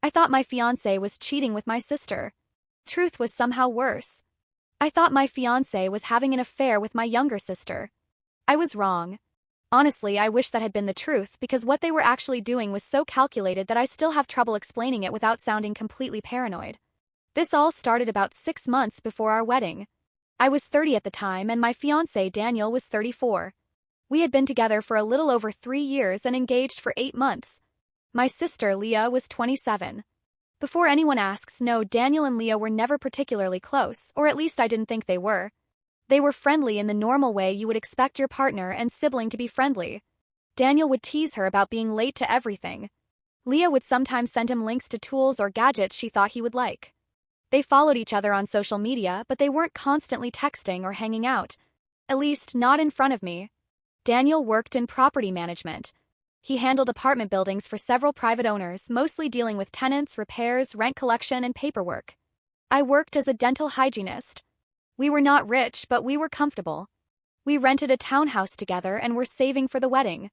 I thought my fiancé was cheating with my sister. Truth was somehow worse. I thought my fiancé was having an affair with my younger sister. I was wrong. Honestly, I wish that had been the truth because what they were actually doing was so calculated that I still have trouble explaining it without sounding completely paranoid. This all started about 6 months before our wedding. I was 30 at the time and my fiancé Daniel was 34. We had been together for a little over 3 years and engaged for 8 months. My sister, Leah, was 27. Before anyone asks, no, Daniel and Leah were never particularly close, or at least I didn't think they were. They were friendly in the normal way you would expect your partner and sibling to be friendly. Daniel would tease her about being late to everything. Leah would sometimes send him links to tools or gadgets she thought he would like. They followed each other on social media, but they weren't constantly texting or hanging out. At least, not in front of me. Daniel worked in property management. He handled apartment buildings for several private owners, mostly dealing with tenants, repairs, rent collection, and paperwork. I worked as a dental hygienist. We were not rich, but we were comfortable. We rented a townhouse together and were saving for the wedding.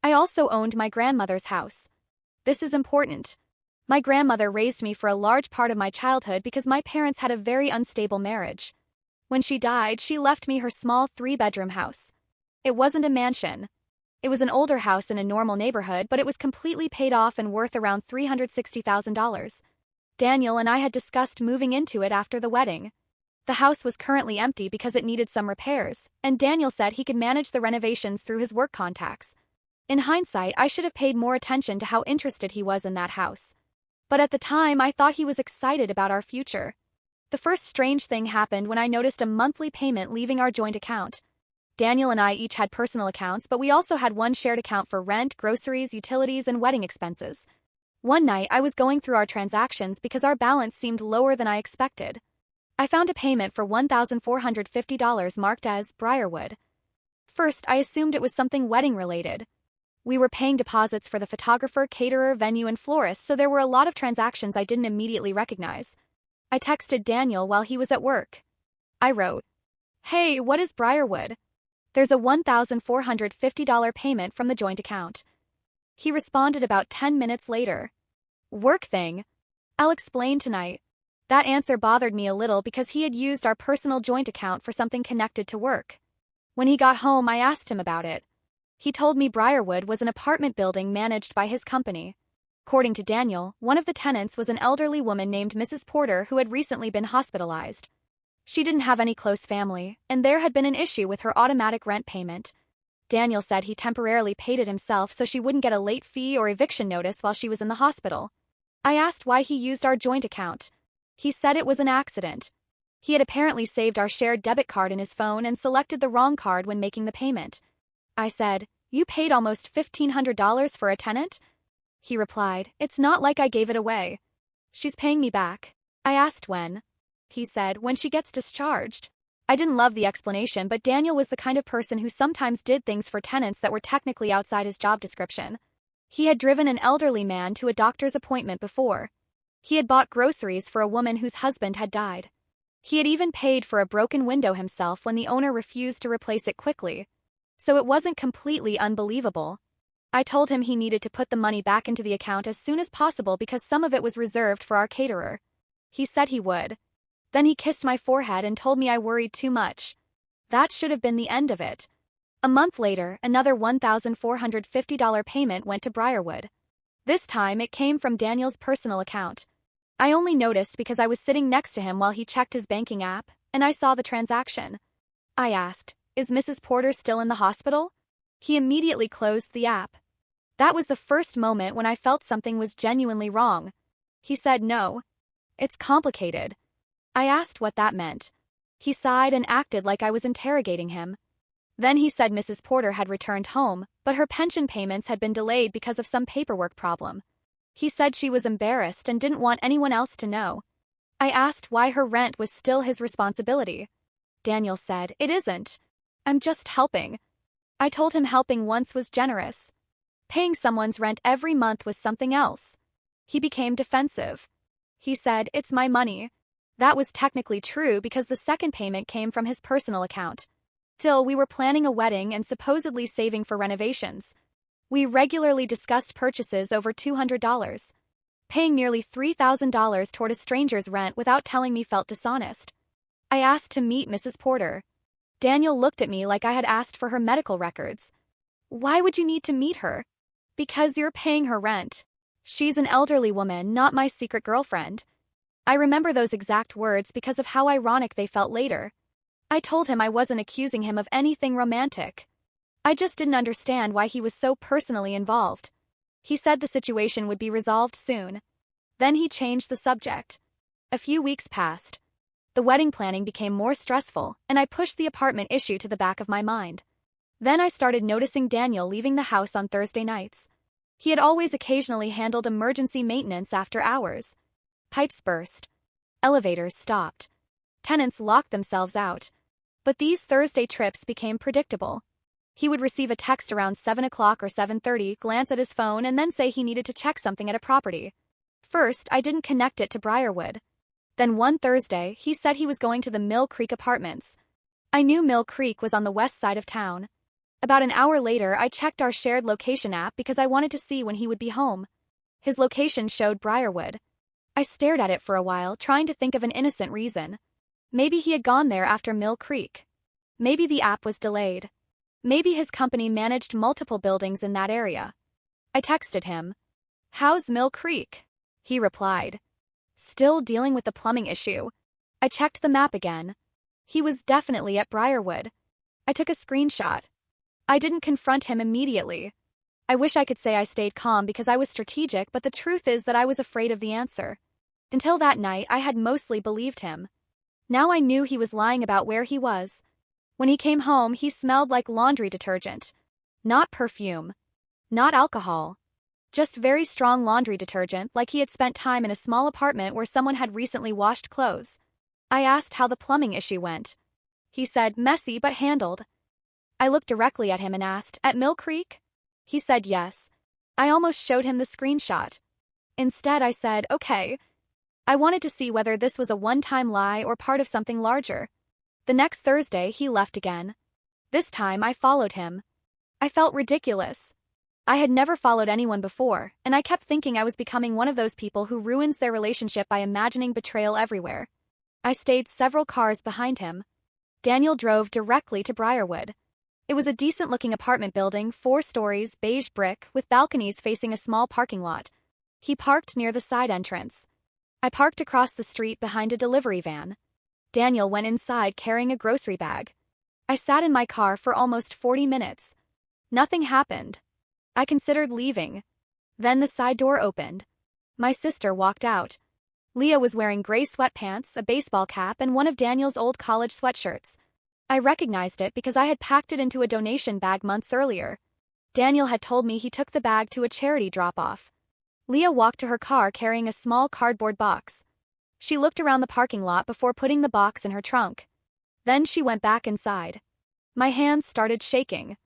I also owned my grandmother's house. This is important. My grandmother raised me for a large part of my childhood because my parents had a very unstable marriage. When she died, she left me her small 3-bedroom house. It wasn't a mansion. It was an older house in a normal neighborhood, but it was completely paid off and worth around $360,000. Daniel and I had discussed moving into it after the wedding. The house was currently empty because it needed some repairs, and Daniel said he could manage the renovations through his work contacts. In hindsight, I should have paid more attention to how interested he was in that house. But at the time, I thought he was excited about our future. The first strange thing happened when I noticed a monthly payment leaving our joint account. Daniel and I each had personal accounts, but we also had one shared account for rent, groceries, utilities, and wedding expenses. One night, I was going through our transactions because our balance seemed lower than I expected. I found a payment for $1,450 marked as Briarwood. First, I assumed it was something wedding-related. We were paying deposits for the photographer, caterer, venue, and florist, so there were a lot of transactions I didn't immediately recognize. I texted Daniel while he was at work. I wrote, "Hey, what is Briarwood? There's a $1,450 payment from the joint account." He responded about 10 minutes later. "Work thing. I'll explain tonight." That answer bothered me a little because he had used our personal joint account for something connected to work. When he got home, I asked him about it. He told me Briarwood was an apartment building managed by his company. According to Daniel, one of the tenants was an elderly woman named Mrs. Porter who had recently been hospitalized. She didn't have any close family, and there had been an issue with her automatic rent payment. Daniel said he temporarily paid it himself so she wouldn't get a late fee or eviction notice while she was in the hospital. I asked why he used our joint account. He said it was an accident. He had apparently saved our shared debit card in his phone and selected the wrong card when making the payment. I said, "You paid almost $1,500 for a tenant?" He replied, "It's not like I gave it away. She's paying me back." I asked when. He said, "When she gets discharged." I didn't love the explanation, but Daniel was the kind of person who sometimes did things for tenants that were technically outside his job description. He had driven an elderly man to a doctor's appointment before. He had bought groceries for a woman whose husband had died. He had even paid for a broken window himself when the owner refused to replace it quickly. So it wasn't completely unbelievable. I told him he needed to put the money back into the account as soon as possible because some of it was reserved for our caterer. He said he would. Then he kissed my forehead and told me I worried too much. That should have been the end of it. A month later, another $1,450 payment went to Briarwood. This time, it came from Daniel's personal account. I only noticed because I was sitting next to him while he checked his banking app, and I saw the transaction. I asked, "Is Mrs. Porter still in the hospital?" He immediately closed the app. That was the first moment when I felt something was genuinely wrong. He said no. "It's complicated." I asked what that meant. He sighed and acted like I was interrogating him. Then he said Mrs. Porter had returned home, but her pension payments had been delayed because of some paperwork problem. He said she was embarrassed and didn't want anyone else to know. I asked why her rent was still his responsibility. Daniel said, "It isn't. I'm just helping." I told him helping once was generous. Paying someone's rent every month was something else. He became defensive. He said, "It's my money." That was technically true because the second payment came from his personal account. Still, we were planning a wedding and supposedly saving for renovations. We regularly discussed purchases over $200. Paying nearly $3,000 toward a stranger's rent without telling me felt dishonest. I asked to meet Mrs. Porter. Daniel looked at me like I had asked for her medical records. Why would you need to meet her? Because you're paying her rent. She's an elderly woman, not my secret girlfriend. I remember those exact words because of how ironic they felt later. I told him I wasn't accusing him of anything romantic. I just didn't understand why he was so personally involved. He said the situation would be resolved soon. Then he changed the subject. A few weeks passed. The wedding planning became more stressful, and I pushed the apartment issue to the back of my mind. Then I started noticing Daniel leaving the house on Thursday nights. He had always occasionally handled emergency maintenance after hours. Pipes burst. Elevators stopped. Tenants locked themselves out. But these Thursday trips became predictable. He would receive a text around 7 o'clock or 7:30, glance at his phone, and then say he needed to check something at a property. First, I didn't connect it to Briarwood. Then one Thursday, he said he was going to the Mill Creek Apartments. I knew Mill Creek was on the west side of town. About an hour later, I checked our shared location app because I wanted to see when he would be home. His location showed Briarwood. I stared at it for a while, trying to think of an innocent reason. Maybe he had gone there after Mill Creek. Maybe the app was delayed. Maybe his company managed multiple buildings in that area. I texted him. "How's Mill Creek?" He replied. "Still dealing with the plumbing issue." I checked the map again. He was definitely at Briarwood. I took a screenshot. I didn't confront him immediately. I wish I could say I stayed calm because I was strategic, but the truth is that I was afraid of the answer. Until that night, I had mostly believed him. Now I knew he was lying about where he was. When he came home, he smelled like laundry detergent. Not perfume. Not alcohol. Just very strong laundry detergent, like he had spent time in a small apartment where someone had recently washed clothes. I asked how the plumbing issue went. He said, "Messy but handled." I looked directly at him and asked, "At Mill Creek?" He said yes. I almost showed him the screenshot. Instead, I said, "Okay." I wanted to see whether this was a one-time lie or part of something larger. The next Thursday, he left again. This time, I followed him. I felt ridiculous. I had never followed anyone before, and I kept thinking I was becoming one of those people who ruins their relationship by imagining betrayal everywhere. I stayed several cars behind him. Daniel drove directly to Briarwood. It was a decent-looking apartment building, 4 stories, beige brick, with balconies facing a small parking lot. He parked near the side entrance. I parked across the street behind a delivery van. Daniel went inside carrying a grocery bag. I sat in my car for almost 40 minutes. Nothing happened. I considered leaving. Then the side door opened. My sister walked out. Leah was wearing gray sweatpants, a baseball cap, and one of Daniel's old college sweatshirts. I recognized it because I had packed it into a donation bag months earlier. Daniel had told me he took the bag to a charity drop-off. Leah walked to her car carrying a small cardboard box. She looked around the parking lot before putting the box in her trunk. Then she went back inside. My hands started shaking.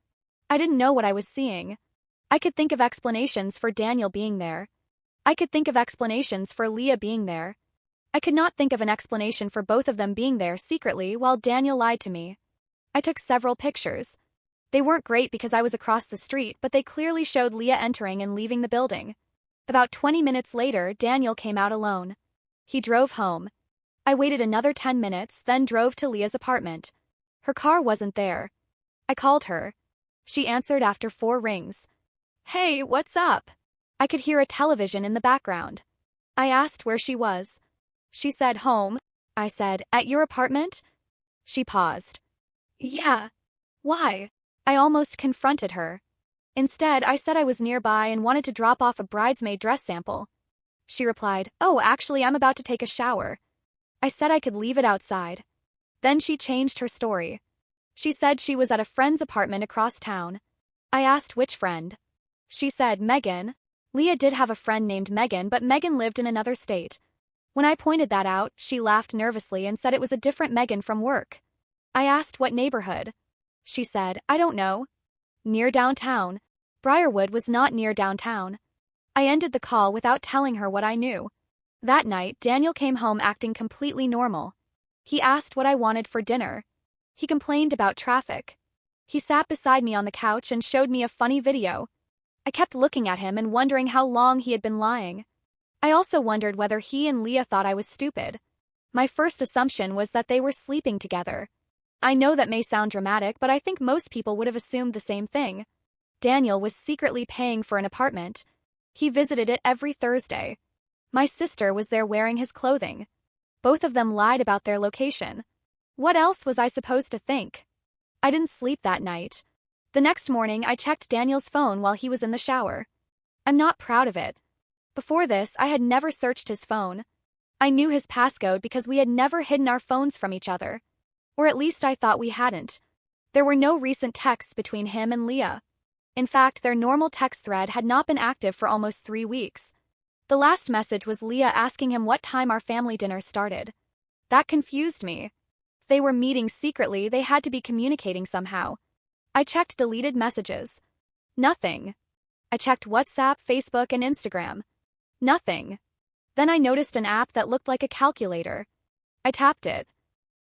I didn't know what I was seeing. I could think of explanations for Daniel being there. I could think of explanations for Leah being there. I could not think of an explanation for both of them being there secretly while Daniel lied to me. I took several pictures. They weren't great because I was across the street, but they clearly showed Leah entering and leaving the building. About 20 minutes later, Daniel came out alone. He drove home. I waited another 10 minutes, then drove to Leah's apartment. Her car wasn't there. I called her. She answered after 4 rings. "Hey, what's up?" I could hear a television in the background. I asked where she was. She said home. I said, "At your apartment?" She paused. "Yeah. Why?" I almost confronted her. Instead, I said I was nearby and wanted to drop off a bridesmaid dress sample. She replied, "Oh, actually, I'm about to take a shower." I said I could leave it outside. Then she changed her story. She said she was at a friend's apartment across town. I asked which friend. She said Megan. Leah did have a friend named Megan, but Megan lived in another state. When I pointed that out, she laughed nervously and said it was a different Megan from work. I asked what neighborhood. She said, "I don't know." Near downtown. Briarwood was not near downtown. I ended the call without telling her what I knew. That night, Daniel came home acting completely normal. He asked what I wanted for dinner. He complained about traffic. He sat beside me on the couch and showed me a funny video. I kept looking at him and wondering how long he had been lying. I also wondered whether he and Leah thought I was stupid. My first assumption was that they were sleeping together. I know that may sound dramatic, but I think most people would have assumed the same thing. Daniel was secretly paying for an apartment. He visited it every Thursday. My sister was there wearing his clothing. Both of them lied about their location. What else was I supposed to think? I didn't sleep that night. The next morning, I checked Daniel's phone while he was in the shower. I'm not proud of it. Before this, I had never searched his phone. I knew his passcode because we had never hidden our phones from each other. Or at least I thought we hadn't. There were no recent texts between him and Leah. In fact, their normal text thread had not been active for almost 3 weeks. The last message was Leah asking him what time our family dinner started. That confused me. If they were meeting secretly, they had to be communicating somehow. I checked deleted messages. Nothing. I checked WhatsApp, Facebook, and Instagram. Nothing. Then I noticed an app that looked like a calculator. I tapped it.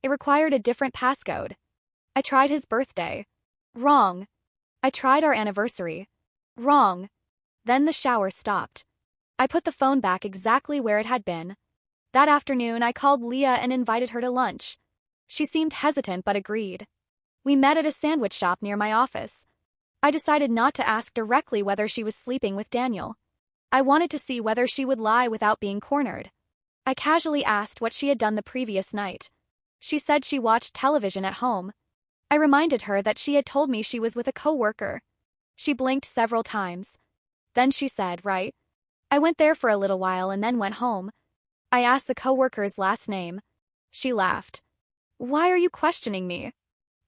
It required a different passcode. I tried his birthday. Wrong. I tried our anniversary. Wrong. Then the shower stopped. I put the phone back exactly where it had been. That afternoon, I called Leah and invited her to lunch. She seemed hesitant but agreed. We met at a sandwich shop near my office. I decided not to ask directly whether she was sleeping with Daniel. I wanted to see whether she would lie without being cornered. I casually asked what she had done the previous night. She said she watched television at home. I reminded her that she had told me she was with a coworker. She blinked several times. Then she said, "Right. I went there for a little while and then went home." I asked the coworker's last name. She laughed. "Why are you questioning me?"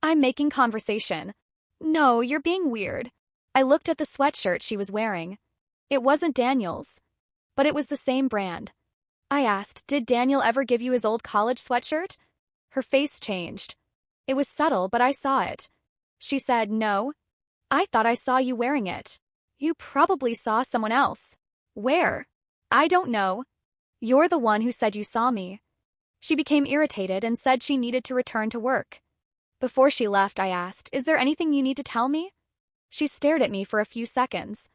"I'm making conversation." "No, you're being weird." I looked at the sweatshirt she was wearing. It wasn't Daniel's, but it was the same brand. I asked, "Did Daniel ever give you his old college sweatshirt?" Her face changed. It was subtle, but I saw it. She said, "No. I thought I saw you wearing it." "You probably saw someone else." "Where?" "I don't know." "You're the one who said you saw me." She became irritated and said she needed to return to work. Before she left, I asked, "Is there anything you need to tell me?" She stared at me for a few seconds.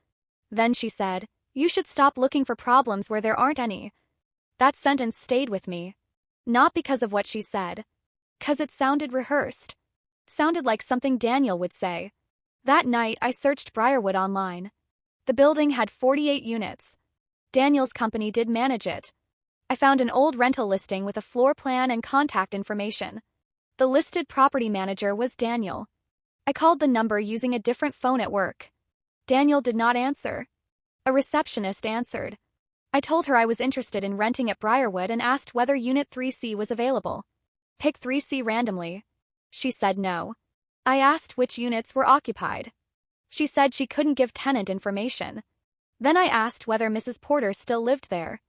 Then she said, "You should stop looking for problems where there aren't any." That sentence stayed with me. Not because of what she said. 'Cause it sounded rehearsed. Sounded like something Daniel would say. That night, I searched Briarwood online. The building had 48 units. Daniel's company did manage it. I found an old rental listing with a floor plan and contact information. The listed property manager was Daniel. I called the number using a different phone at work. Daniel did not answer. A receptionist answered. I told her I was interested in renting at Briarwood and asked whether Unit 3C was available. "Pick 3C randomly." She said no. I asked which units were occupied. She said she couldn't give tenant information. Then I asked whether Mrs. Porter still lived there.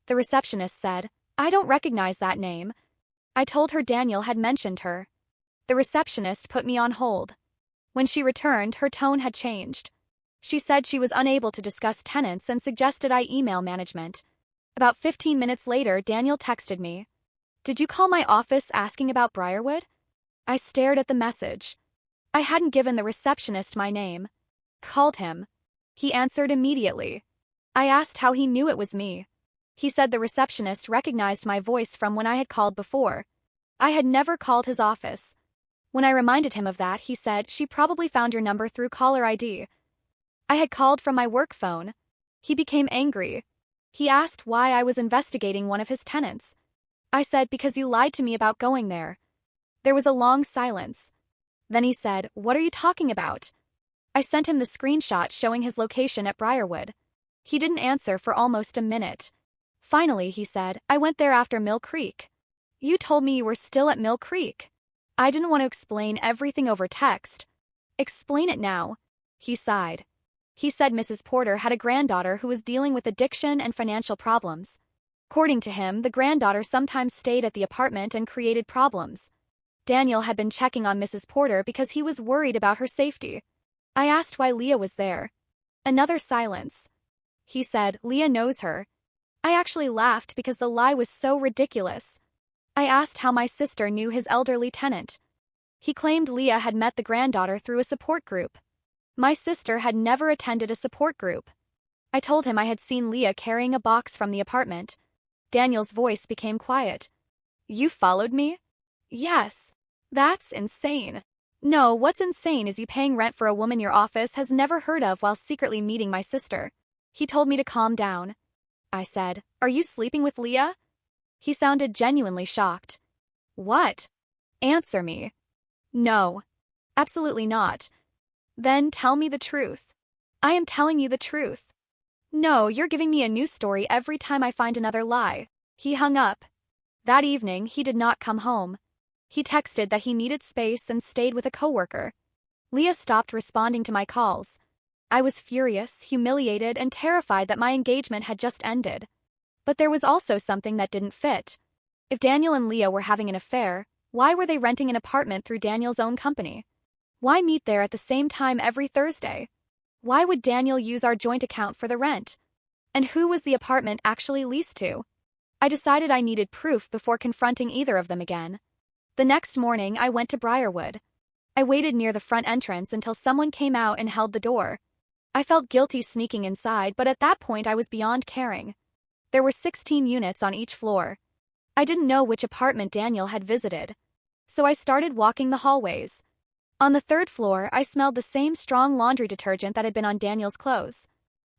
The receptionist said, "I don't recognize that name." I told her Daniel had mentioned her. The receptionist put me on hold. When she returned, her tone had changed. She said she was unable to discuss tenants and suggested I email management. About 15 minutes later, Daniel texted me. "Did you call my office asking about Briarwood?" I stared at the message. I hadn't given the receptionist my name. Called him. He answered immediately. I asked how he knew it was me. He said the receptionist recognized my voice from when I had called before. I had never called his office. When I reminded him of that, he said, "She probably found your number through caller ID." I had called from my work phone. He became angry. He asked why I was investigating one of his tenants. I said, "Because you lied to me about going there." There was a long silence. Then he said, "What are you talking about?" I sent him the screenshot showing his location at Briarwood. He didn't answer for almost a minute. Finally, he said, "I went there after Mill Creek." "You told me you were still at Mill Creek." I didn't want to explain everything over text. "Explain it now." He sighed. He said Mrs. Porter had a granddaughter who was dealing with addiction and financial problems. According to him, the granddaughter sometimes stayed at the apartment and created problems. Daniel had been checking on Mrs. Porter because he was worried about her safety. I asked why Leah was there. Another silence. He said, "Leah knows her." I actually laughed because the lie was so ridiculous. I asked how my sister knew his elderly tenant. He claimed Leah had met the granddaughter through a support group. My sister had never attended a support group. I told him I had seen Leah carrying a box from the apartment. Daniel's voice became quiet. You followed me? Yes. That's insane. No, what's insane is you paying rent for a woman your office has never heard of while secretly meeting my sister. He told me to calm down. I said, Are you sleeping with Leah? He sounded genuinely shocked. What? Answer me. No. Absolutely not. Then tell me the truth. I am telling you the truth. No, you're giving me a new story every time I find another lie. He hung up. That evening, he did not come home. He texted that he needed space and stayed with a coworker. Leah stopped responding to my calls. I was furious, humiliated, and terrified that my engagement had just ended. But there was also something that didn't fit. If Daniel and Leah were having an affair, why were they renting an apartment through Daniel's own company? Why meet there at the same time every Thursday? Why would Daniel use our joint account for the rent? And who was the apartment actually leased to? I decided I needed proof before confronting either of them again. The next morning, I went to Briarwood. I waited near the front entrance until someone came out and held the door. I felt guilty sneaking inside, but at that point I was beyond caring. There were 16 units on each floor. I didn't know which apartment Daniel had visited. So I started walking the hallways. On the third floor, I smelled the same strong laundry detergent that had been on Daniel's clothes.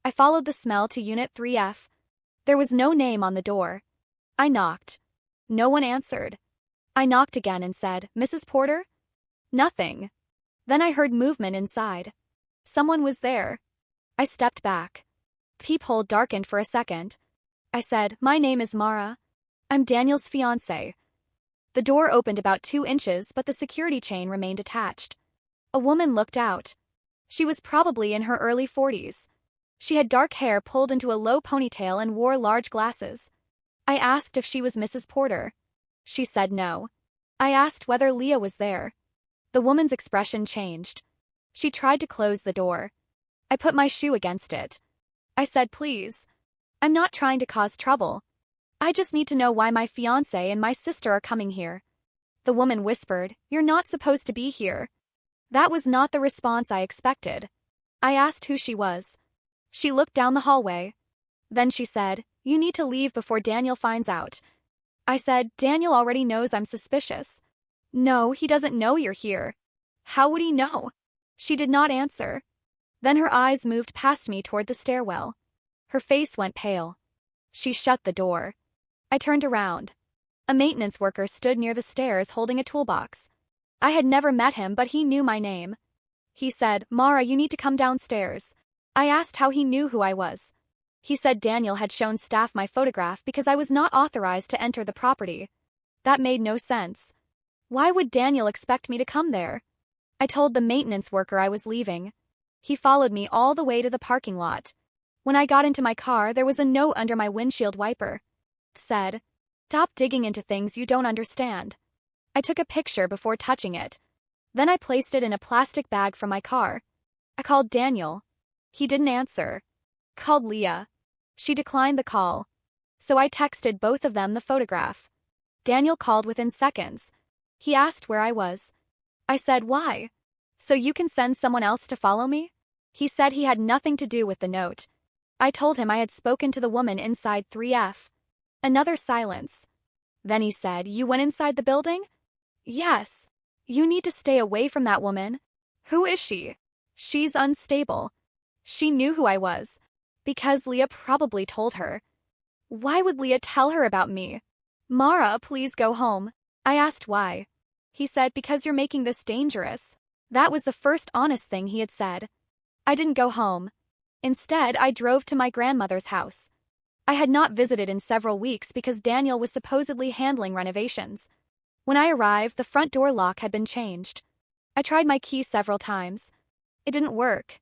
I followed the smell to Unit 3F. There was no name on the door. I knocked. No one answered. I knocked again and said, Mrs. Porter? Nothing. Then I heard movement inside. Someone was there. I stepped back. Peephole darkened for a second. I said, My name is Mara. I'm Daniel's fiancé. The door opened about 2 inches, but the security chain remained attached. A woman looked out. She was probably in her early 40s. She had dark hair pulled into a low ponytail and wore large glasses. I asked if she was Mrs. Porter. She said no. I asked whether Leah was there. The woman's expression changed. She tried to close the door. I put my shoe against it. I said, Please. I'm not trying to cause trouble. I just need to know why my fiancé and my sister are coming here. The woman whispered, You're not supposed to be here. That was not the response I expected. I asked who she was. She looked down the hallway. Then she said, You need to leave before Daniel finds out. I said, Daniel already knows I'm suspicious. No, he doesn't know you're here. How would he know? She did not answer. Then her eyes moved past me toward the stairwell. Her face went pale. She shut the door. I turned around. A maintenance worker stood near the stairs holding a toolbox. I had never met him, but he knew my name. He said, Mara, you need to come downstairs. I asked how he knew who I was. He said Daniel had shown staff my photograph because I was not authorized to enter the property. That made no sense. Why would Daniel expect me to come there? I told the maintenance worker I was leaving. He followed me all the way to the parking lot. When I got into my car, there was a note under my windshield wiper. It said, Stop digging into things you don't understand. I took a picture before touching it. Then I placed it in a plastic bag from my car. I called Daniel. He didn't answer. Called Leah. She declined the call. So I texted both of them the photograph. Daniel called within seconds. He asked where I was. I said, Why? So you can send someone else to follow me? He said he had nothing to do with the note. I told him I had spoken to the woman inside 3F. Another silence. Then he said, You went inside the building? Yes. You need to stay away from that woman. Who is she? She's unstable. She knew who I was. Because Leah probably told her. Why would Leah tell her about me? Mara, please go home. I asked why. He said, Because you're making this dangerous. That was the first honest thing he had said. I didn't go home. Instead, I drove to my grandmother's house. I had not visited in several weeks because Daniel was supposedly handling renovations. When I arrived, the front door lock had been changed. I tried my key several times. It didn't work.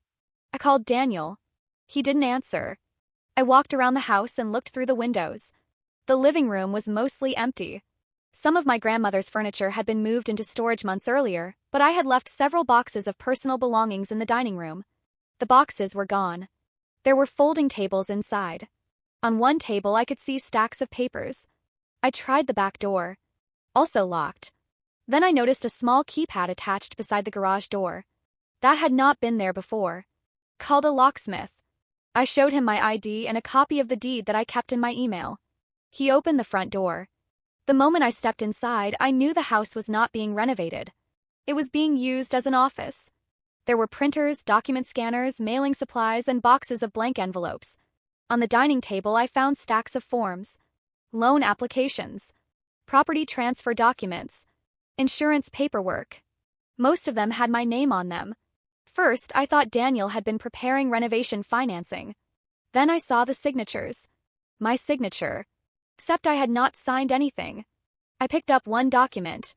I called Daniel. He didn't answer. I walked around the house and looked through the windows. The living room was mostly empty. Some of my grandmother's furniture had been moved into storage months earlier, but I had left several boxes of personal belongings in the dining room. The boxes were gone. There were folding tables inside. On one table, I could see stacks of papers. I tried the back door. Also locked. Then I noticed a small keypad attached beside the garage door. That had not been there before. Called a locksmith. I showed him my ID and a copy of the deed that I kept in my email. He opened the front door. The moment I stepped inside, I knew the house was not being renovated. It was being used as an office. There were printers, document scanners, mailing supplies, and boxes of blank envelopes. On the dining table, I found stacks of forms, loan applications, property transfer documents, insurance paperwork. Most of them had my name on them. First, I thought Daniel had been preparing renovation financing. Then I saw the signatures. My signature. Except I had not signed anything. I picked up one document.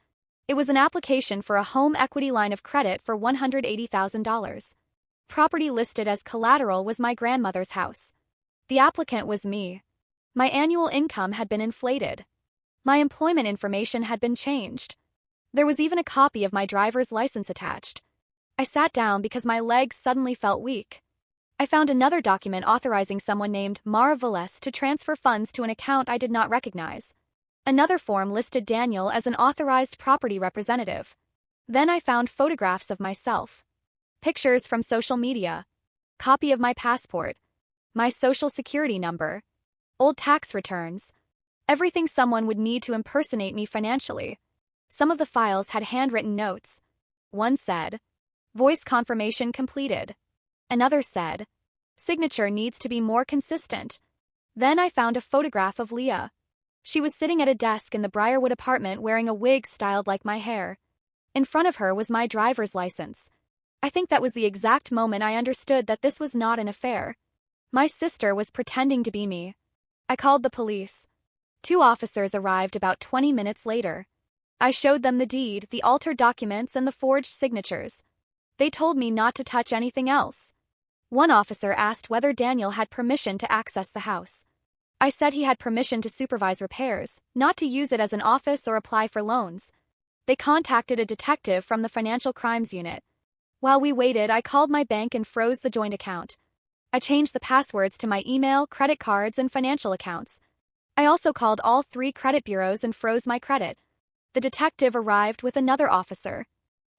It was an application for a home equity line of credit for $180,000. Property listed as collateral was my grandmother's house. The applicant was me. My annual income had been inflated. My employment information had been changed. There was even a copy of my driver's license attached. I sat down because my legs suddenly felt weak. I found another document authorizing someone named Mara Velez to transfer funds to an account I did not recognize. Another form listed Daniel as an authorized property representative. Then I found photographs of myself. Pictures from social media. Copy of my passport. My social security number. Old tax returns. Everything someone would need to impersonate me financially. Some of the files had handwritten notes. One said, "Voice confirmation completed." Another said, "Signature needs to be more consistent." Then I found a photograph of Leah. She was sitting at a desk in the Briarwood apartment wearing a wig styled like my hair. In front of her was my driver's license. I think that was the exact moment I understood that this was not an affair. My sister was pretending to be me. I called the police. 2 officers arrived about 20 minutes later. I showed them the deed, the altered documents, and the forged signatures. They told me not to touch anything else. One officer asked whether Daniel had permission to access the house. I said he had permission to supervise repairs, not to use it as an office or apply for loans. They contacted a detective from the Financial Crimes Unit. While we waited, I called my bank and froze the joint account. I changed the passwords to my email, credit cards, and financial accounts. I also called all 3 credit bureaus and froze my credit. The detective arrived with another officer.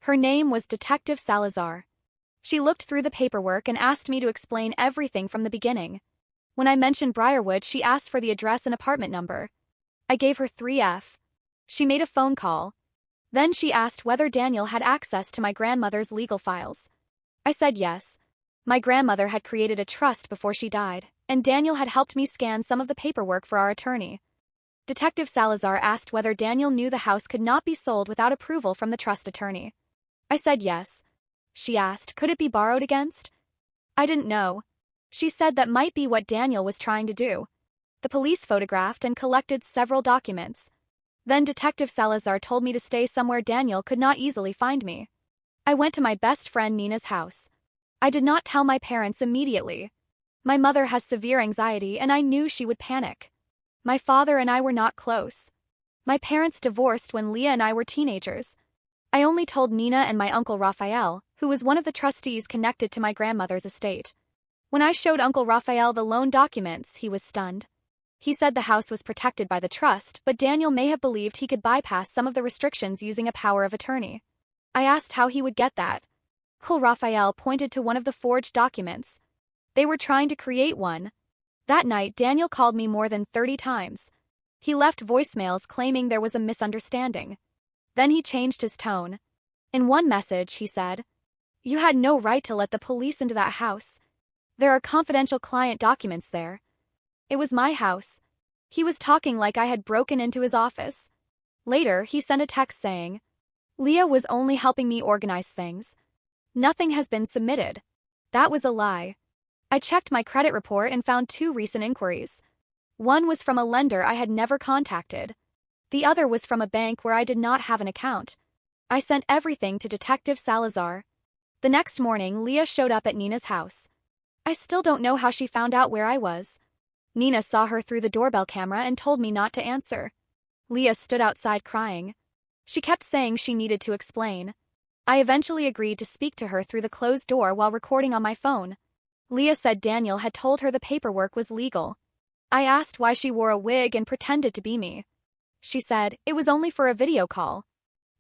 Her name was Detective Salazar. She looked through the paperwork and asked me to explain everything from the beginning. When I mentioned Briarwood, she asked for the address and apartment number. I gave her 3F. She made a phone call. Then she asked whether Daniel had access to my grandmother's legal files. I said yes. My grandmother had created a trust before she died, and Daniel had helped me scan some of the paperwork for our attorney. Detective Salazar asked whether Daniel knew the house could not be sold without approval from the trust attorney. I said yes. She asked, could it be borrowed against? I didn't know. She said that might be what Daniel was trying to do. The police photographed and collected several documents. Then Detective Salazar told me to stay somewhere Daniel could not easily find me. I went to my best friend Nina's house. I did not tell my parents immediately. My mother has severe anxiety and I knew she would panic. My father and I were not close. My parents divorced when Leah and I were teenagers. I only told Nina and my uncle Raphael, who was one of the trustees connected to my grandmother's estate. When I showed Uncle Raphael the loan documents, he was stunned. He said the house was protected by the trust, but Daniel may have believed he could bypass some of the restrictions using a power of attorney. I asked how he would get that. Uncle Raphael pointed to one of the forged documents. They were trying to create one. That night, Daniel called me more than 30 times. He left voicemails claiming there was a misunderstanding. Then he changed his tone. In one message, he said, "You had no right to let the police into that house. There are confidential client documents there." It was my house. He was talking like I had broken into his office. Later, he sent a text saying, "Leah was only helping me organize things. Nothing has been submitted." That was a lie. I checked my credit report and found 2 recent inquiries. One was from a lender I had never contacted. The other was from a bank where I did not have an account. I sent everything to Detective Salazar. The next morning, Leah showed up at Nina's house. I still don't know how she found out where I was. Nina saw her through the doorbell camera and told me not to answer. Leah stood outside crying. She kept saying she needed to explain. I eventually agreed to speak to her through the closed door while recording on my phone. Leah said Daniel had told her the paperwork was legal. I asked why she wore a wig and pretended to be me. She said it was only for a video call.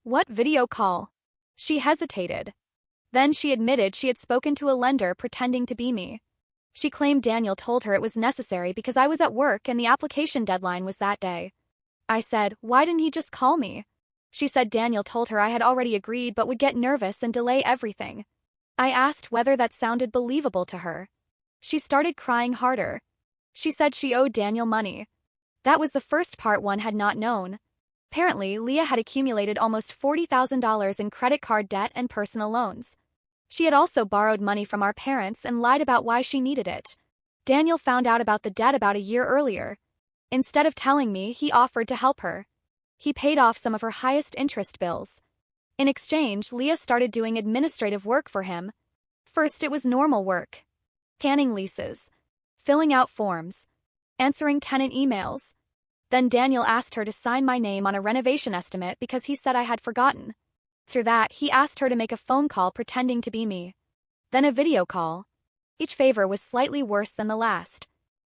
What video call? She hesitated. Then she admitted she had spoken to a lender pretending to be me. She claimed Daniel told her it was necessary because I was at work and the application deadline was that day. I said, why didn't he just call me? She said Daniel told her I had already agreed but would get nervous and delay everything. I asked whether that sounded believable to her. She started crying harder. She said she owed Daniel money. That was the first part one had not known. Apparently, Leah had accumulated almost $40,000 in credit card debt and personal loans. She had also borrowed money from our parents and lied about why she needed it. Daniel found out about the debt about a year earlier. Instead of telling me, he offered to help her. He paid off some of her highest interest bills. In exchange, Leah started doing administrative work for him. First, it was normal work. Canning leases, filling out forms, answering tenant emails. Then Daniel asked her to sign my name on a renovation estimate because he said I had forgotten. Through that, he asked her to make a phone call pretending to be me. Then a video call. Each favor was slightly worse than the last.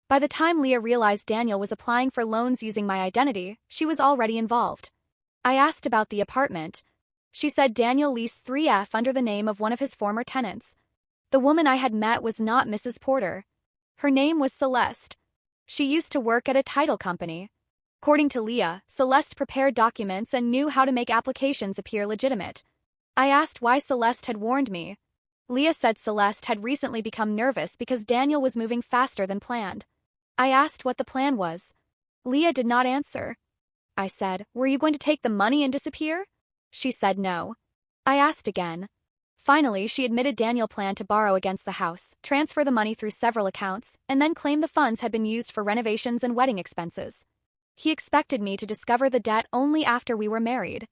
By the time Leah realized Daniel was applying for loans using my identity, she was already involved. I asked about the apartment. She said Daniel leased 3F under the name of one of his former tenants. The woman I had met was not Mrs. Porter. Her name was Celeste. She used to work at a title company. According to Leah, Celeste prepared documents and knew how to make applications appear legitimate. I asked why Celeste had warned me. Leah said Celeste had recently become nervous because Daniel was moving faster than planned. I asked what the plan was. Leah did not answer. I said, were you going to take the money and disappear? She said no. I asked again. Finally, she admitted Daniel planned to borrow against the house, transfer the money through several accounts, and then claim the funds had been used for renovations and wedding expenses. He expected me to discover the debt only after we were married.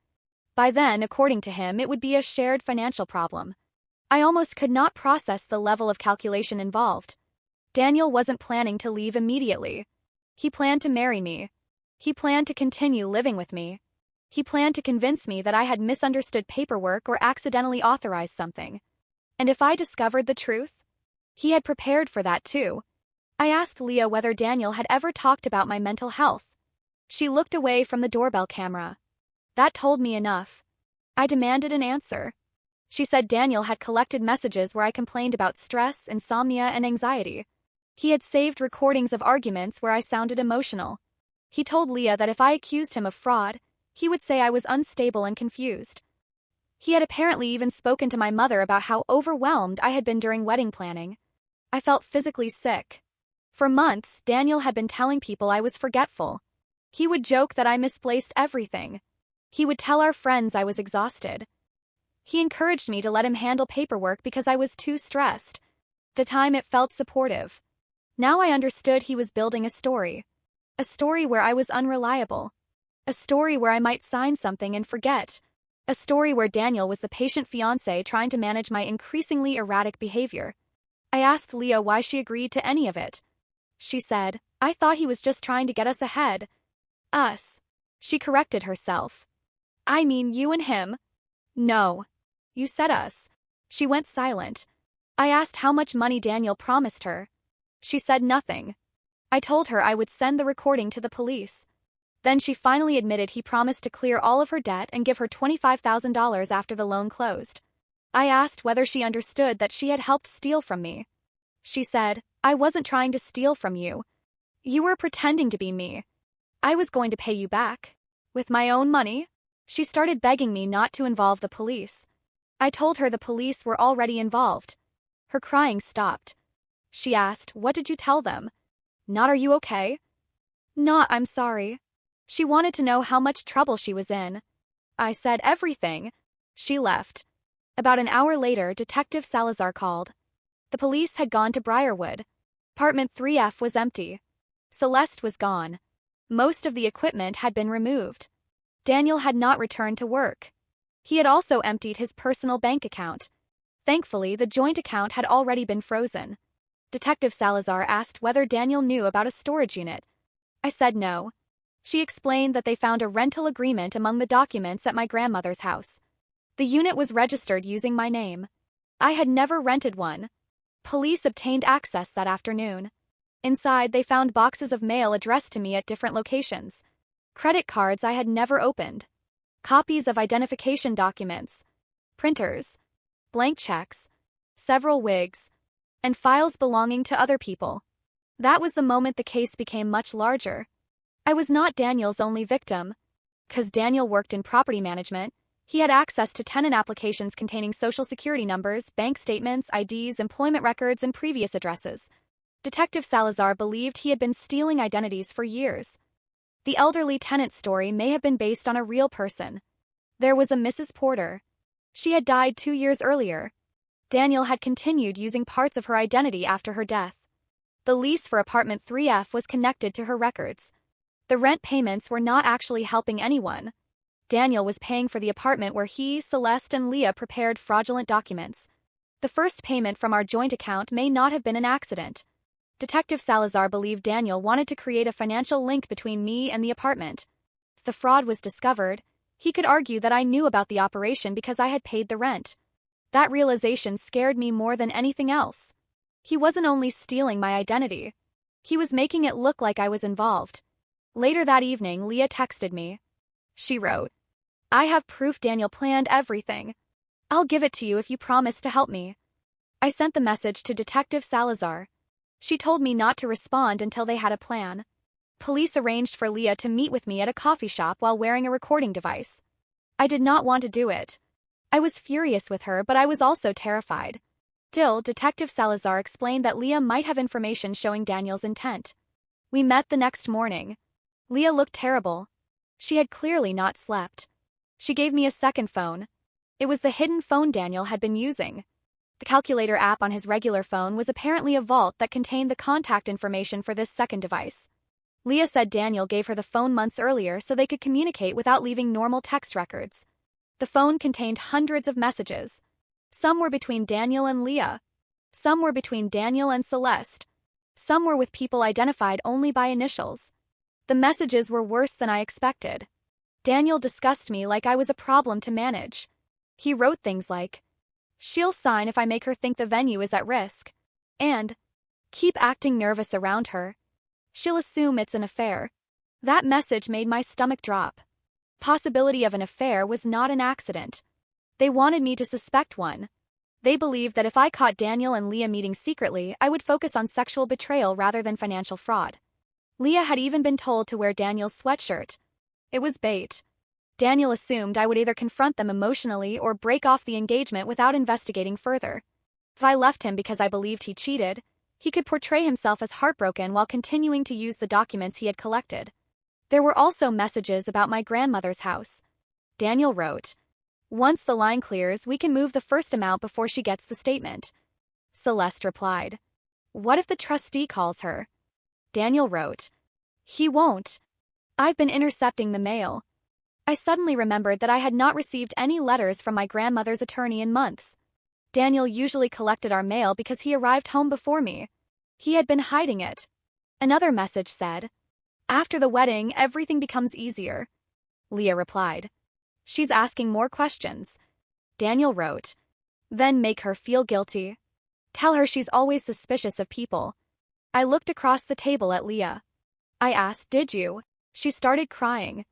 By then, according to him, it would be a shared financial problem. I almost could not process the level of calculation involved. Daniel wasn't planning to leave immediately. He planned to marry me. He planned to continue living with me. He planned to convince me that I had misunderstood paperwork or accidentally authorized something. And if I discovered the truth? He had prepared for that too. I asked Leah whether Daniel had ever talked about my mental health. She looked away from the doorbell camera. That told me enough. I demanded an answer. She said Daniel had collected messages where I complained about stress, insomnia, and anxiety. He had saved recordings of arguments where I sounded emotional. He told Leah that if I accused him of fraud, he would say I was unstable and confused. He had apparently even spoken to my mother about how overwhelmed I had been during wedding planning. I felt physically sick. For months, Daniel had been telling people I was forgetful. He would joke that I misplaced everything. He would tell our friends I was exhausted. He encouraged me to let him handle paperwork because I was too stressed. At the time, it felt supportive. Now I understood he was building a story. A story where I was unreliable. A story where I might sign something and forget. A story where Daniel was the patient fiancé trying to manage my increasingly erratic behavior. I asked Leah why she agreed to any of it. She said, I thought he was just trying to get us ahead. Us. She corrected herself. I mean you and him. No. You said us. She went silent. I asked how much money Daniel promised her. She said nothing. I told her I would send the recording to the police. Then she finally admitted he promised to clear all of her debt and give her $25,000 after the loan closed. I asked whether she understood that she had helped steal from me. She said, I wasn't trying to steal from you. You were pretending to be me. I was going to pay you back. With my own money? She started begging me not to involve the police. I told her the police were already involved. Her crying stopped. She asked, what did you tell them? Not, are you okay? Not, I'm sorry. She wanted to know how much trouble she was in. I said everything. She left. About an hour later, Detective Salazar called. The police had gone to Briarwood. Apartment 3F was empty. Celeste was gone. Most of the equipment had been removed. Daniel had not returned to work. He had also emptied his personal bank account. Thankfully, the joint account had already been frozen. Detective Salazar asked whether Daniel knew about a storage unit. I said no. She explained that they found a rental agreement among the documents at my grandmother's house. The unit was registered using my name. I had never rented one. Police obtained access that afternoon. Inside, they found boxes of mail addressed to me at different locations. Credit cards I had never opened. Copies of identification documents. Printers. Blank checks. Several wigs. and files belonging to other people. That was the moment the case became much larger. I was not Daniel's only victim. 'Cause Daniel worked in property management, he had access to tenant applications containing social security numbers, bank statements, IDs, employment records, and previous addresses. Detective Salazar believed he had been stealing identities for years. The elderly tenant story may have been based on a real person. There was a Mrs. Porter. She had died 2 years earlier. Daniel had continued using parts of her identity after her death. The lease for apartment 3F was connected to her records. The rent payments were not actually helping anyone. Daniel was paying for the apartment where he, Celeste, and Leah prepared fraudulent documents. The first payment from our joint account may not have been an accident. Detective Salazar believed Daniel wanted to create a financial link between me and the apartment. If the fraud was discovered, he could argue that I knew about the operation because I had paid the rent. That realization scared me more than anything else. He wasn't only stealing my identity. He was making it look like I was involved. Later that evening, Leah texted me. She wrote, "I have proof Daniel planned everything. I'll give it to you if you promise to help me." I sent the message to Detective Salazar. She told me not to respond until they had a plan. Police arranged for Leah to meet with me at a coffee shop while wearing a recording device. I did not want to do it. I was furious with her, but I was also terrified. Still, Detective Salazar explained that Leah might have information showing Daniel's intent. We met the next morning. Leah looked terrible. She had clearly not slept. She gave me a second phone. It was the hidden phone Daniel had been using. The calculator app on his regular phone was apparently a vault that contained the contact information for this second device. Leah said Daniel gave her the phone months earlier so they could communicate without leaving normal text records. The phone contained hundreds of messages. Some were between Daniel and Leah. Some were between Daniel and Celeste. Some were with people identified only by initials. The messages were worse than I expected. Daniel discussed me like I was a problem to manage. He wrote things like, "She'll sign if I make her think the venue is at risk," and "Keep acting nervous around her. She'll assume it's an affair." That message made my stomach drop. Possibility of an affair was not an accident. They wanted me to suspect one. They believed that if I caught Daniel and Leah meeting secretly, I would focus on sexual betrayal rather than financial fraud. Leah had even been told to wear Daniel's sweatshirt. It was bait. Daniel assumed I would either confront them emotionally or break off the engagement without investigating further. If I left him because I believed he cheated, he could portray himself as heartbroken while continuing to use the documents he had collected. There were also messages about my grandmother's house. Daniel wrote, "Once the line clears, we can move the first amount before she gets the statement." Celeste replied, "What if the trustee calls her?" Daniel wrote, "He won't. I've been intercepting the mail." I suddenly remembered that I had not received any letters from my grandmother's attorney in months. Daniel usually collected our mail because he arrived home before me. He had been hiding it. Another message said, "After the wedding, everything becomes easier." Leah replied, "She's asking more questions." Daniel wrote, "Then make her feel guilty. Tell her she's always suspicious of people." I looked across the table at Leah. I asked, "Did you?" She started crying.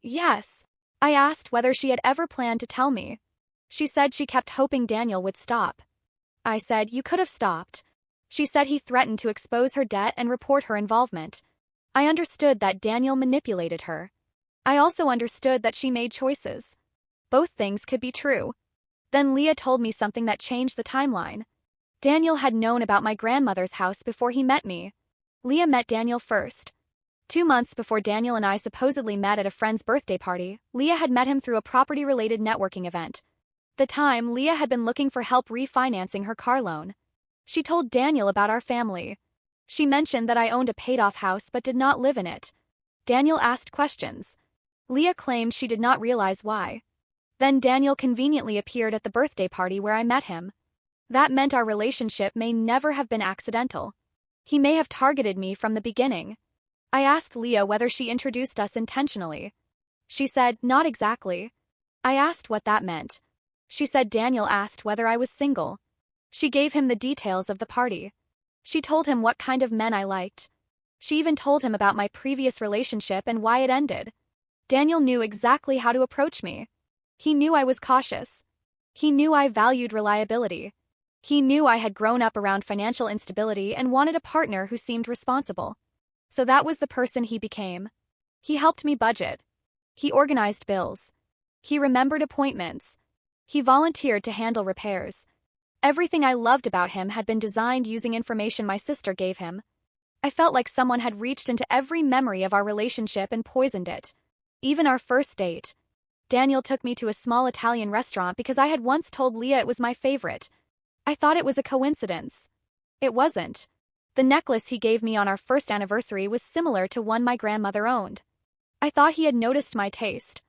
"Yes." I asked whether she had ever planned to tell me. She said she kept hoping Daniel would stop. I said, "You could have stopped." She said he threatened to expose her debt and report her involvement. I understood that Daniel manipulated her. I also understood that she made choices. Both things could be true. Then Leah told me something that changed the timeline. Daniel had known about my grandmother's house before he met me. Leah met Daniel first. 2 months before Daniel and I supposedly met at a friend's birthday party, Leah had met him through a property-related networking event. At the time, Leah had been looking for help refinancing her car loan. She told Daniel about our family. She mentioned that I owned a paid-off house but did not live in it. Daniel asked questions. Leah claimed she did not realize why. Then Daniel conveniently appeared at the birthday party where I met him. That meant our relationship may never have been accidental. He may have targeted me from the beginning. I asked Leah whether she introduced us intentionally. She said, "Not exactly." I asked what that meant. She said Daniel asked whether I was single. She gave him the details of the party. She told him what kind of men I liked. She even told him about my previous relationship and why it ended. Daniel knew exactly how to approach me. He knew I was cautious. He knew I valued reliability. He knew I had grown up around financial instability and wanted a partner who seemed responsible. So that was the person he became. He helped me budget. He organized bills. He remembered appointments. He volunteered to handle repairs. Everything I loved about him had been designed using information my sister gave him. I felt like someone had reached into every memory of our relationship and poisoned it. Even our first date. Daniel took me to a small Italian restaurant because I had once told Leah it was my favorite. I thought it was a coincidence. It wasn't. The necklace he gave me on our first anniversary was similar to one my grandmother owned. I thought he had noticed my taste.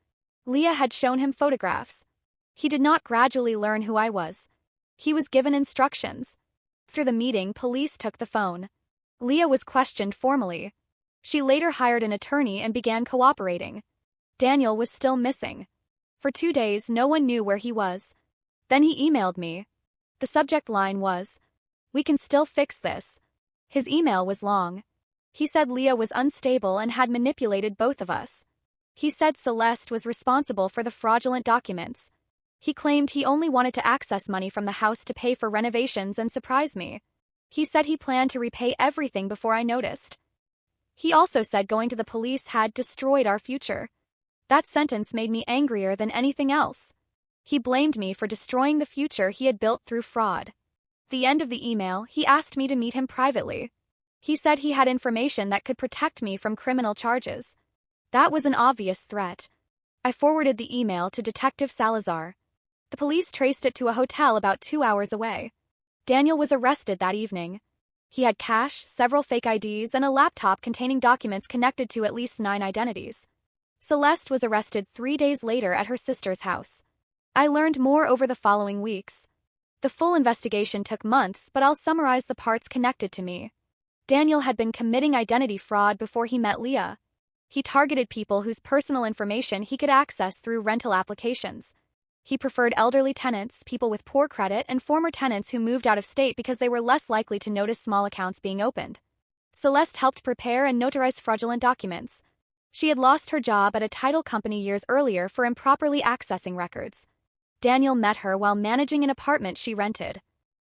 Leah had shown him photographs. He did not gradually learn who I was. He was given instructions. After the meeting, police took the phone. Leah was questioned formally. She later hired an attorney and began cooperating. Daniel was still missing. For 2 days, no one knew where he was. Then he emailed me. The subject line was, "We can still fix this." His email was long. He said Leah was unstable and had manipulated both of us. He said Celeste was responsible for the fraudulent documents. He claimed he only wanted to access money from the house to pay for renovations and surprise me. He said he planned to repay everything before I noticed. He also said going to the police had destroyed our future. That sentence made me angrier than anything else. He blamed me for destroying the future he had built through fraud. At the end of the email, he asked me to meet him privately. He said he had information that could protect me from criminal charges. That was an obvious threat. I forwarded the email to Detective Salazar. The police traced it to a hotel about 2 hours away. Daniel was arrested that evening. He had cash, several fake IDs, and a laptop containing documents connected to at least 9 identities. Celeste was arrested 3 days later at her sister's house. I learned more over the following weeks. The full investigation took months, but I'll summarize the parts connected to me. Daniel had been committing identity fraud before he met Leah. He targeted people whose personal information he could access through rental applications. He preferred elderly tenants, people with poor credit, and former tenants who moved out of state because they were less likely to notice small accounts being opened. Celeste helped prepare and notarize fraudulent documents. She had lost her job at a title company years earlier for improperly accessing records. Daniel met her while managing an apartment she rented.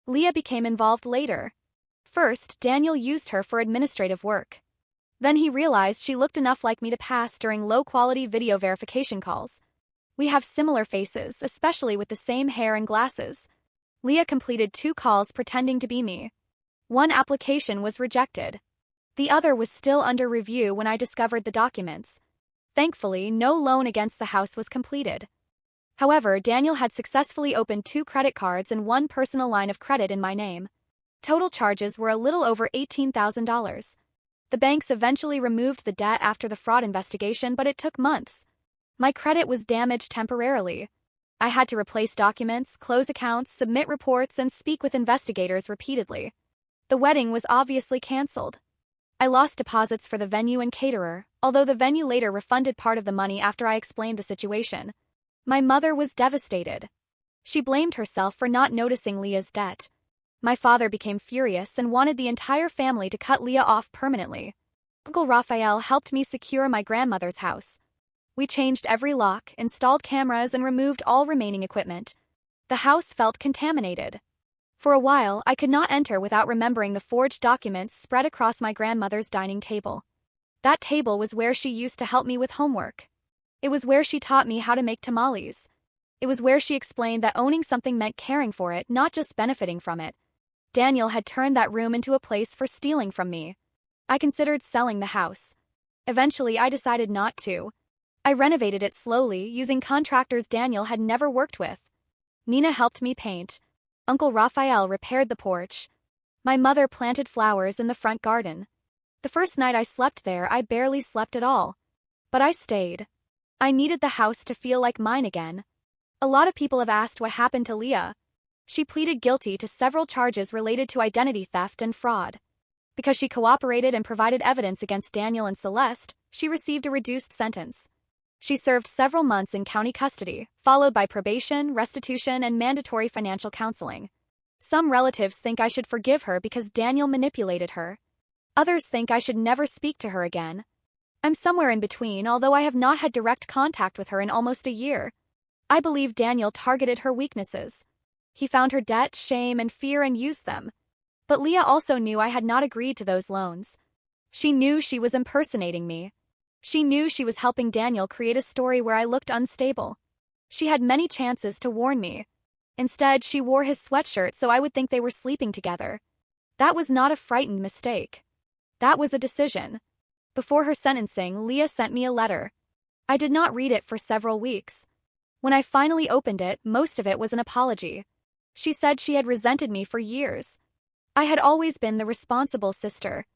Leah became involved later. First, Daniel used her for administrative work. Then he realized she looked enough like me to pass during low-quality video verification calls. We have similar faces, especially with the same hair and glasses. Leah completed 2 calls pretending to be me. One application was rejected. The other was still under review when I discovered the documents. Thankfully, no loan against the house was completed. However, Daniel had successfully opened 2 credit cards and 1 personal line of credit in my name. Total charges were a little over $18,000. The banks eventually removed the debt after the fraud investigation, but it took months. My credit was damaged temporarily. I had to replace documents, close accounts, submit reports, and speak with investigators repeatedly. The wedding was obviously canceled. I lost deposits for the venue and caterer, although the venue later refunded part of the money after I explained the situation. My mother was devastated. She blamed herself for not noticing Leah's debt. My father became furious and wanted the entire family to cut Leah off permanently. Uncle Raphael helped me secure my grandmother's house. We changed every lock, installed cameras, and removed all remaining equipment. The house felt contaminated. For a while, I could not enter without remembering the forged documents spread across my grandmother's dining table. That table was where she used to help me with homework. It was where she taught me how to make tamales. It was where she explained that owning something meant caring for it, not just benefiting from it. Daniel had turned that room into a place for stealing from me. I considered selling the house. Eventually, I decided not to. I renovated it slowly, using contractors Daniel had never worked with. Nina helped me paint. Uncle Raphael repaired the porch. My mother planted flowers in the front garden. The first night I slept there, I barely slept at all. But I stayed. I needed the house to feel like mine again. A lot of people have asked what happened to Leah. She pleaded guilty to several charges related to identity theft and fraud. Because she cooperated and provided evidence against Daniel and Celeste, she received a reduced sentence. She served several months in county custody, followed by probation, restitution, and mandatory financial counseling. Some relatives think I should forgive her because Daniel manipulated her. Others think I should never speak to her again. I'm somewhere in between, although I have not had direct contact with her in almost a year. I believe Daniel targeted her weaknesses. He found her debt, shame, and fear and used them. But Leah also knew I had not agreed to those loans. She knew she was impersonating me. She knew she was helping Daniel create a story where I looked unstable. She had many chances to warn me. Instead, she wore his sweatshirt so I would think they were sleeping together. That was not a frightened mistake. That was a decision. Before her sentencing, Leah sent me a letter. I did not read it for several weeks. When I finally opened it, most of it was an apology. She said she had resented me for years. I had always been the responsible sister.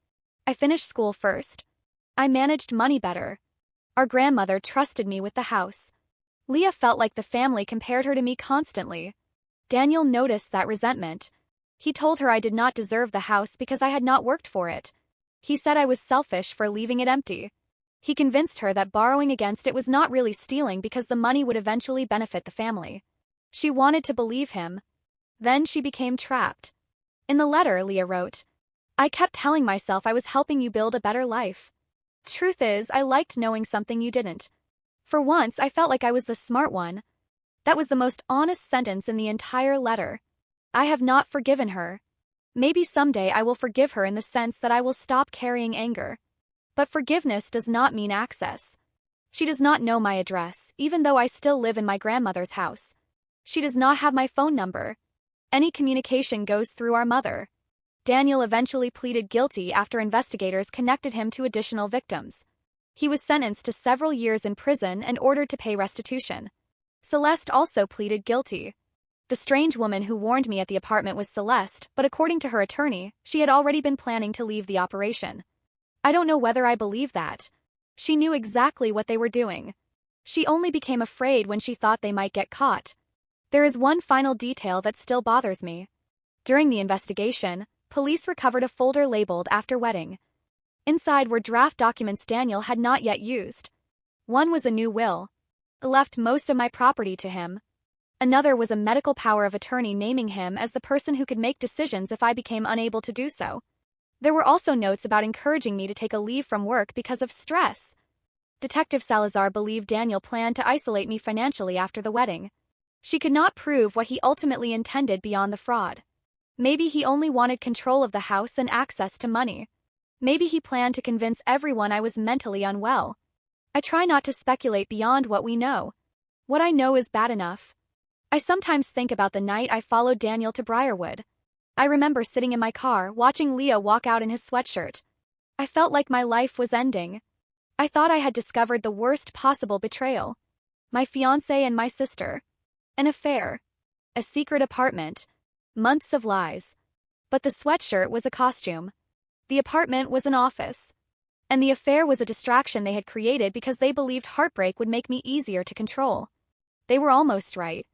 I finished school first. I managed money better. Our grandmother trusted me with the house. Leah felt like the family compared her to me constantly. Daniel noticed that resentment. He told her I did not deserve the house because I had not worked for it. He said I was selfish for leaving it empty. He convinced her that borrowing against it was not really stealing because the money would eventually benefit the family. She wanted to believe him. Then she became trapped. In the letter, Leah wrote, "I kept telling myself I was helping you build a better life. Truth is, I liked knowing something you didn't. For once, I felt like I was the smart one." That was the most honest sentence in the entire letter. I have not forgiven her. Maybe someday I will forgive her in the sense that I will stop carrying anger. But forgiveness does not mean access. She does not know my address, even though I still live in my grandmother's house. She does not have my phone number. Any communication goes through our mother. Daniel eventually pleaded guilty after investigators connected him to additional victims. He was sentenced to several years in prison and ordered to pay restitution. Celeste also pleaded guilty. The strange woman who warned me at the apartment was Celeste, but according to her attorney, she had already been planning to leave the operation. I don't know whether I believe that. She knew exactly what they were doing. She only became afraid when she thought they might get caught. There is one final detail that still bothers me. During the investigation, police recovered a folder labeled "After Wedding." Inside were draft documents Daniel had not yet used. One was a new will. It left most of my property to him. Another was a medical power of attorney naming him as the person who could make decisions if I became unable to do so. There were also notes about encouraging me to take a leave from work because of stress. Detective Salazar believed Daniel planned to isolate me financially after the wedding. She could not prove what he ultimately intended beyond the fraud. Maybe he only wanted control of the house and access to money. Maybe he planned to convince everyone I was mentally unwell. I try not to speculate beyond what we know. What I know is bad enough. I sometimes think about the night I followed Daniel to Briarwood. I remember sitting in my car, watching Leah walk out in his sweatshirt. I felt like my life was ending. I thought I had discovered the worst possible betrayal. My fiancé and my sister. An affair. A secret apartment. Months of lies. But the sweatshirt was a costume. The apartment was an office. And the affair was a distraction they had created because they believed heartbreak would make me easier to control. They were almost right.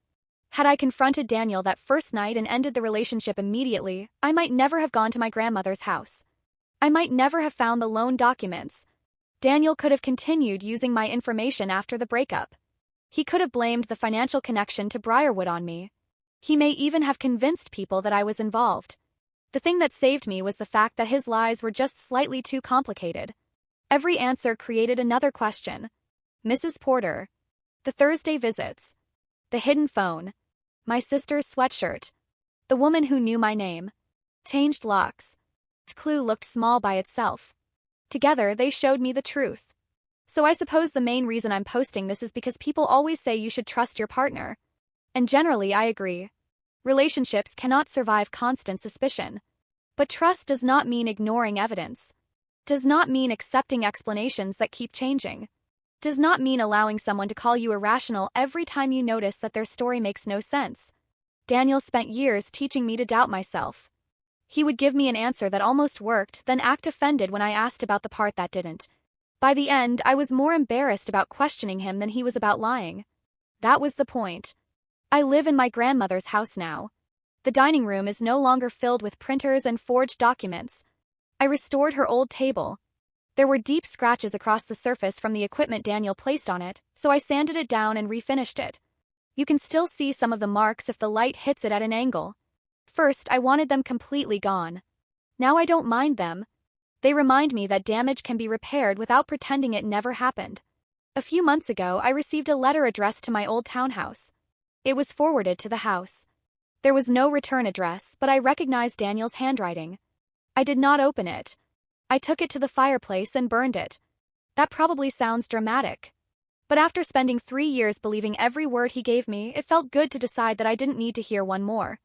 Had I confronted Daniel that first night and ended the relationship immediately, I might never have gone to my grandmother's house. I might never have found the loan documents. Daniel could have continued using my information after the breakup. He could have blamed the financial connection to Briarwood on me. He may even have convinced people that I was involved. The thing that saved me was the fact that his lies were just slightly too complicated. Every answer created another question. Mrs. Porter. The Thursday visits. The hidden phone. My sister's sweatshirt. The woman who knew my name. Changed locks. The clue looked small by itself. Together, they showed me the truth. So I suppose the main reason I'm posting this is because people always say you should trust your partner. And generally, I agree. Relationships cannot survive constant suspicion. But trust does not mean ignoring evidence. Does not mean accepting explanations that keep changing. Does not mean allowing someone to call you irrational every time you notice that their story makes no sense. Daniel spent years teaching me to doubt myself. He would give me an answer that almost worked, then act offended when I asked about the part that didn't. By the end, I was more embarrassed about questioning him than he was about lying. That was the point. I live in my grandmother's house now. The dining room is no longer filled with printers and forged documents. I restored her old table. There were deep scratches across the surface from the equipment Daniel placed on it, so I sanded it down and refinished it. You can still see some of the marks if the light hits it at an angle. First, I wanted them completely gone. Now I don't mind them. They remind me that damage can be repaired without pretending it never happened. A few months ago, I received a letter addressed to my old townhouse. It was forwarded to the house. There was no return address, but I recognized Daniel's handwriting. I did not open it. I took it to the fireplace and burned it. That probably sounds dramatic. But after spending 3 years believing every word he gave me, it felt good to decide that I didn't need to hear one more.